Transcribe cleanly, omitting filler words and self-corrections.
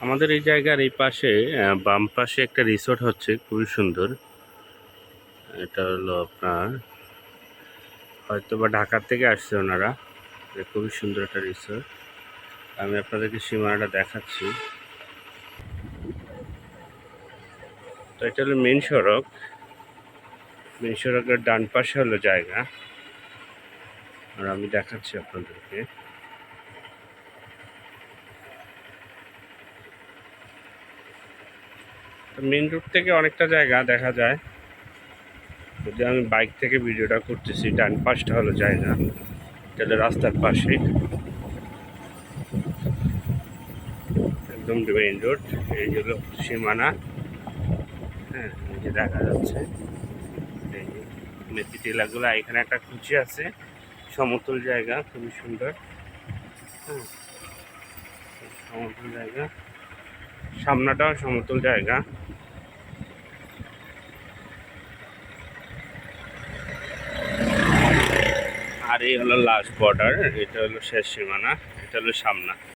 আমাদের এই জায়গার এই পাশে বাম পাশে একটা রিসোর্ট হচ্ছে, খুবই সুন্দর। এটা হলো আপনার হয়তো বা ঢাকার থেকে আসছে ওনারা। খুবই সুন্দর একটা রিসোর্ট। আমি আপনাদেরকে সীমানাটা দেখাচ্ছি। তো এটা হলো মেন সড়ক। মেন সড়কের ডান পাশে হলো জায়গা, আর আমি দেখাচ্ছি আপনাদেরকে। মেন রোড থেকে অনেকটা জায়গা দেখা যায়। যদি আমি বাইক থেকে ভিডিওটা করতেছি, ডান পাশটা হলো জায়গা, এটা হলো রাস্তার পাশে, একদম মেইন রোড। এই হলো সীমানা। হ্যাঁ, এই যে দেখা যাচ্ছে এই যে মেথি টিলাগুলো। এখানে একটা কুচি আছে, সমতল জায়গা, খুবই সুন্দর। হ্যাঁ, সমতল জায়গা, সামনাটাও সমতল জায়গা। আর এই হলো লাস্ট বর্ডার, এটা হলো শেষ সীমানা, এটা হলো সামনা।